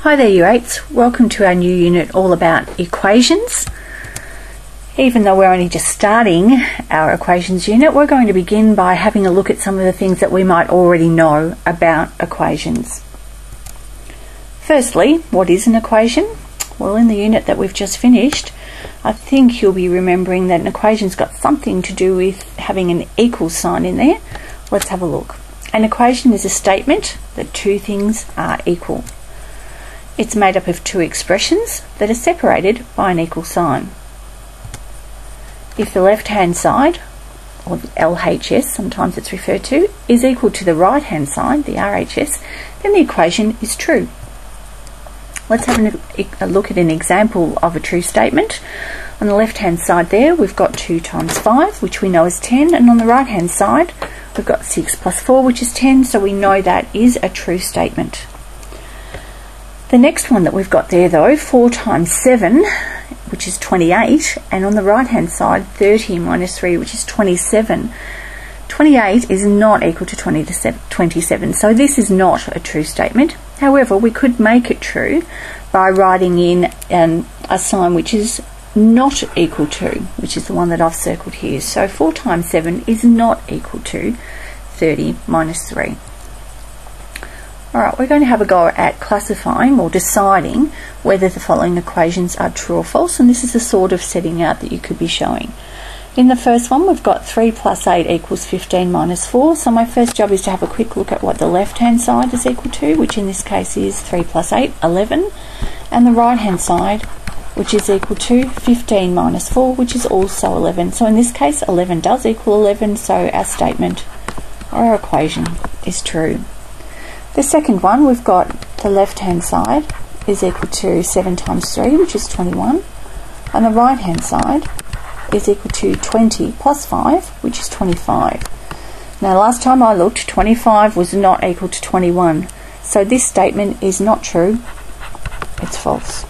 Hi there, Year 8s. Welcome to our new unit all about equations. Even though we're only just starting our equations unit, we're going to begin by having a look at some of the things that we might already know about equations. Firstly, what is an equation? Well, in the unit that we've just finished, I think you'll be remembering that an equation's got something to do with having an equal sign in there. Let's have a look. An equation is a statement that two things are equal. It's made up of two expressions that are separated by an equal sign. If the left-hand side, or the LHS sometimes it's referred to, is equal to the right-hand side, the RHS, then the equation is true. Let's have a look at an example of a true statement. On the left-hand side there, we've got 2 times 5, which we know is 10, and on the right-hand side, we've got 6 plus 4, which is 10, so we know that is a true statement. The next one that we've got there though, 4 times 7, which is 28, and on the right hand side 30 minus 3, which is 27. 28 is not equal to 27, so this is not a true statement. However, we could make it true by writing in a sign which is not equal to, which is the one that I've circled here. So 4 times 7 is not equal to 30 minus 3. Alright, we're going to have a go at classifying or deciding whether the following equations are true or false, and this is the sort of setting out that you could be showing. In the first one, we've got 3 plus 8 equals 15 minus 4, so my first job is to have a quick look at what the left-hand side is equal to, which in this case is 3 plus 8, 11, and the right-hand side, which is equal to 15 minus 4, which is also 11. So in this case, 11 does equal 11, so our statement, or our equation, is true. The second one, we've got the left-hand side is equal to 7 times 3, which is 21, and the right-hand side is equal to 20 plus 5, which is 25. Now, last time I looked, 25 was not equal to 21, so this statement is not true, it's false.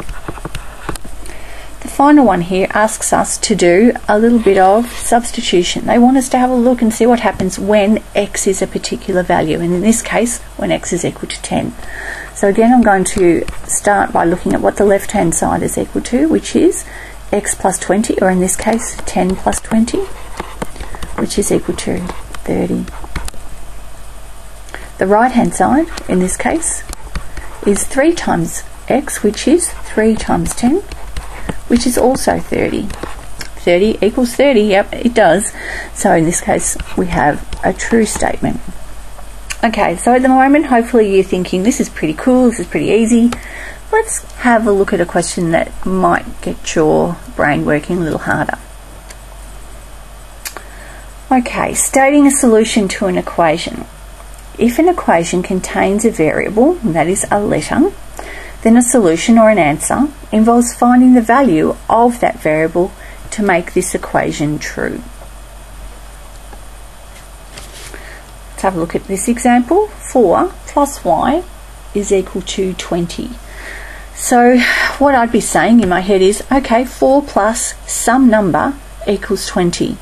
The final one here asks us to do a little bit of substitution. They want us to have a look and see what happens when x is a particular value, and in this case when x is equal to 10. So again, I'm going to start by looking at what the left hand side is equal to, which is x plus 20, or in this case 10 plus 20, which is equal to 30. The right hand side in this case is 3 times x, which is 3 times 10, which is also 30. 30 equals 30, yep, it does. So in this case, we have a true statement. Okay, so at the moment, hopefully you're thinking, this is pretty cool, this is pretty easy. Let's have a look at a question that might get your brain working a little harder. Okay, stating a solution to an equation. If an equation contains a variable, that is a letter, then a solution or an answer involves finding the value of that variable to make this equation true. Let's have a look at this example. 4 plus y is equal to 20. So what I'd be saying in my head is, okay, 4 plus some number equals 20.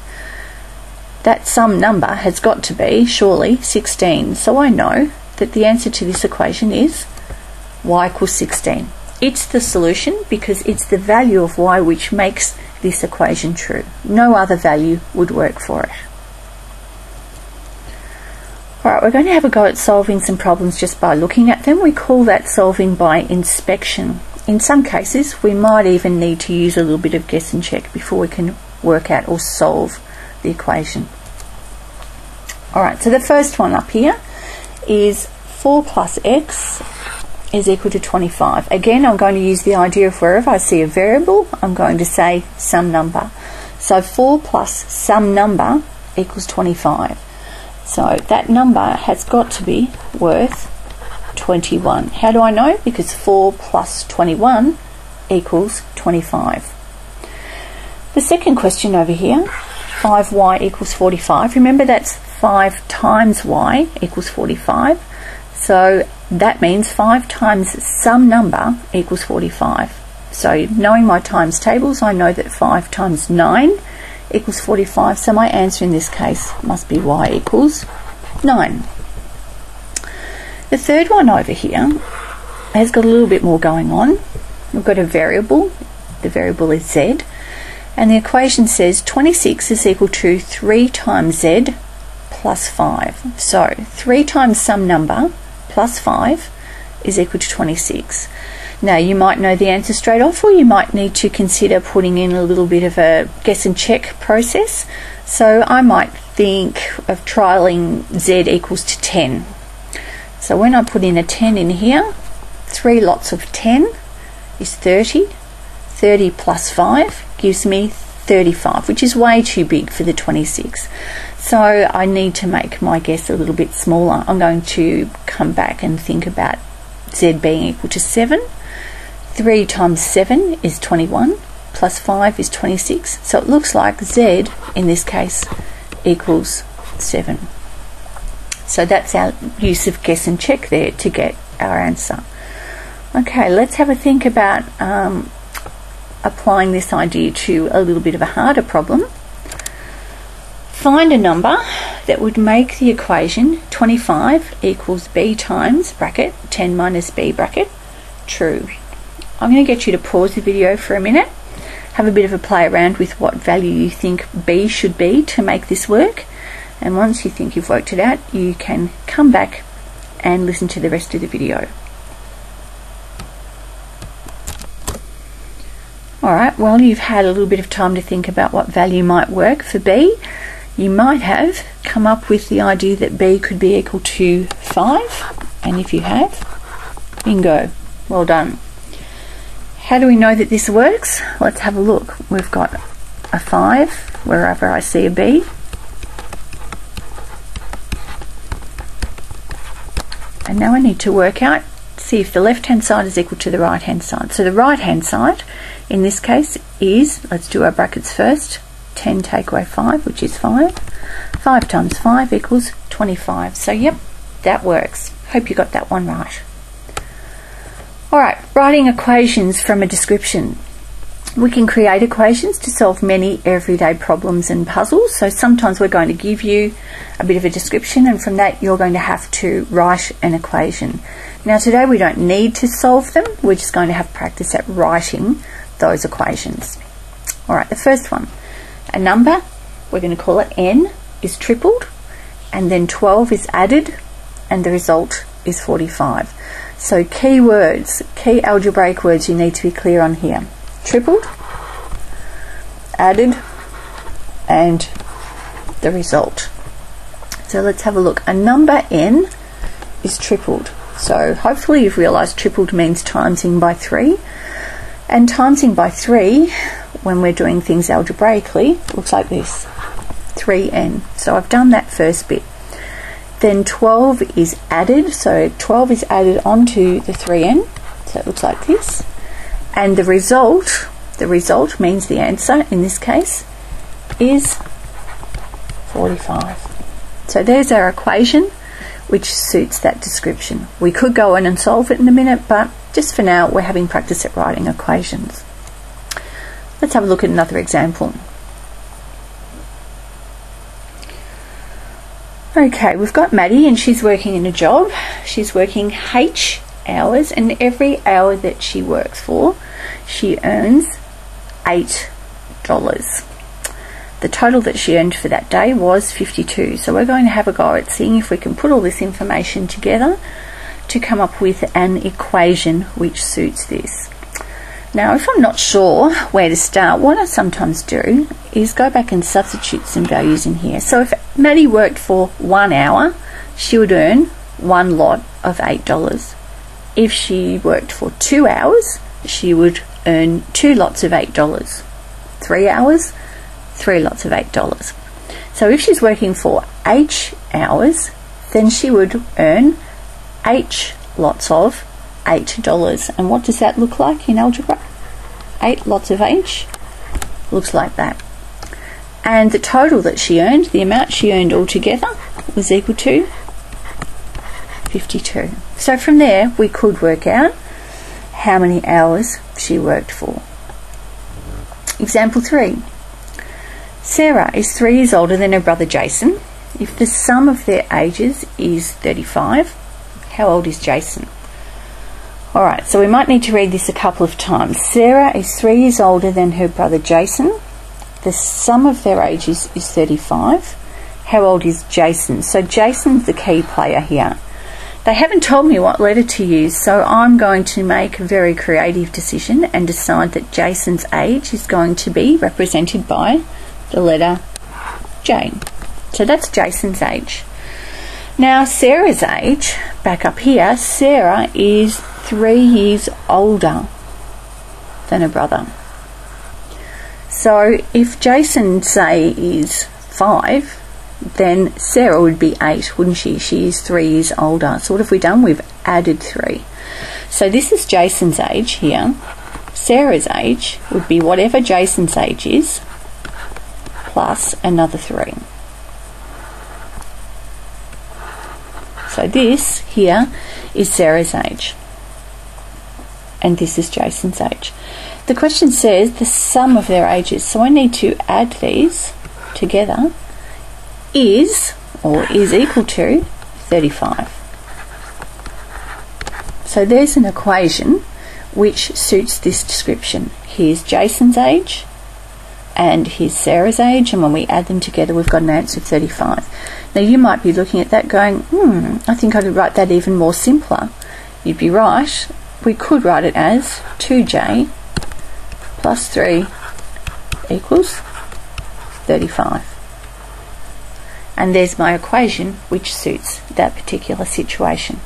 That some number has got to be, surely, 16. So I know that the answer to this equation is y equals 16. It's the solution because it's the value of y which makes this equation true. No other value would work for it. Alright, we're going to have a go at solving some problems just by looking at them. We call that solving by inspection. In some cases, we might even need to use a little bit of guess and check before we can work out or solve the equation. Alright, so the first one up here is 4 plus x is equal to 25. Again, I'm going to use the idea of wherever I see a variable, I'm going to say some number. So 4 plus some number equals 25. So that number has got to be worth 21. How do I know? Because 4 plus 21 equals 25. The second question over here, 5y equals 45. Remember, that's 5 times y equals 45. So that means 5 times some number equals 45. So knowing my times tables, I know that 5 times 9 equals 45. So my answer in this case must be y equals 9. The third one over here has got a little bit more going on. We've got a variable. The variable is z. And the equation says 26 is equal to 3 times z plus 5. So 3 times some number plus 5 is equal to 26. Now you might know the answer straight off, or you might need to consider putting in a little bit of a guess and check process. So I might think of trialling z equals to 10. So when I put in a 10 in here, 3 lots of 10 is 30. 30 plus 5 gives me 35, which is way too big for the 26. So I need to make my guess a little bit smaller. I'm going to come back and think about z being equal to 7. 3 times 7 is 21, plus 5 is 26. So it looks like z, in this case, equals 7. So that's our use of guess and check there to get our answer. Okay, let's have a think about applying this idea to a little bit of a harder problem. Find a number that would make the equation 25 equals b times bracket 10 minus b bracket true. I'm going to get you to pause the video for a minute, have a bit of a play around with what value you think b should be to make this work, and once you think you've worked it out, you can come back and listen to the rest of the video. Alright, well, you've had a little bit of time to think about what value might work for b. You might have come up with the idea that b could be equal to 5, and if you have, bingo, well done. How do we know that this works? Let's have a look. We've got a 5 wherever I see a b, and now I need to work out, see if the left hand side is equal to the right hand side. So the right hand side in this case is, let's do our brackets first, 10 take away 5, which is 5. 5 times 5 equals 25. So yep, that works. Hope you got that one right. Alright, writing equations from a description. We can create equations to solve many everyday problems and puzzles. So sometimes we're going to give you a bit of a description, and from that you're going to have to write an equation. Now today we don't need to solve them, we're just going to have practice at writing those equations. Alright, the first one. A number, we're going to call it n, is tripled, and then 12 is added, and the result is 45. So key words, key algebraic words you need to be clear on here. Tripled, added, and the result. So let's have a look. A number n is tripled. So hopefully you've realised tripled means timesing by 3. And timesing by 3, when we're doing things algebraically, looks like this, 3n. So I've done that first bit. Then 12 is added, so 12 is added onto the 3n, so it looks like this. And the result means the answer, in this case, is 45. So there's our equation, which suits that description. We could go in and solve it in a minute, but just for now, we're having practice at writing equations. Let's have a look at another example. Okay, we've got Maddie, and she's working in a job. She's working H hours, and every hour that she works for, she earns $8. The total that she earned for that day was 52. So we're going to have a go at seeing if we can put all this information together to come up with an equation which suits this. Now, if I'm not sure where to start, what I sometimes do is go back and substitute some values in here. So if Maddie worked for 1 hour, she would earn 1 lot of $8. If she worked for 2 hours, she would earn 2 lots of $8. 3 hours, 3 lots of $8. So if she's working for H hours, then she would earn H lots of $8. And what does that look like in algebra? 8 lots of H looks like that. And the total that she earned, the amount she earned altogether, was equal to 52. So from there we could work out how many hours she worked for. Example 3. Sarah is 3 years older than her brother Jason. If the sum of their ages is 35, how old is Jason? Alright, so we might need to read this a couple of times. Sarah is 3 years older than her brother Jason. The sum of their ages is 35. How old is Jason? So Jason's the key player here. They haven't told me what letter to use, so I'm going to make a very creative decision and decide that Jason's age is going to be represented by the letter J. So that's Jason's age. Now Sarah's age, back up here, Sarah is 3 years older than her brother. So if Jason, say, is 5, then Sarah would be 8, wouldn't she? She is 3 years older. So what have we done? We've added 3. So this is Jason's age here. Sarah's age would be whatever Jason's age is, plus another 3. So this here is Sarah's age. And this is Jason's age. The question says the sum of their ages. So I need to add these together is, or is equal to, 35. So there's an equation which suits this description. Here's Jason's age and here's Sarah's age, and when we add them together we've got an answer of 35. Now you might be looking at that going, I think I could write that even more simpler. You'd be right. We could write it as 2J plus 3 equals 35. And there's my equation which suits that particular situation.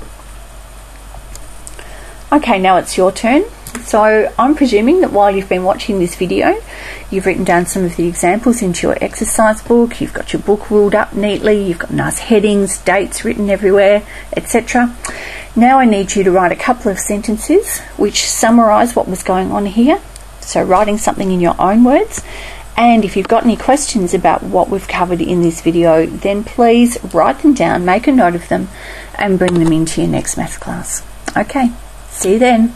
Okay, now it's your turn. So I'm presuming that while you've been watching this video, you've written down some of the examples into your exercise book, you've got your book ruled up neatly, you've got nice headings, dates written everywhere, etc. Now I need you to write a couple of sentences which summarise what was going on here. So writing something in your own words. And if you've got any questions about what we've covered in this video, then please write them down, make a note of them, and bring them into your next math class. Okay, see you then.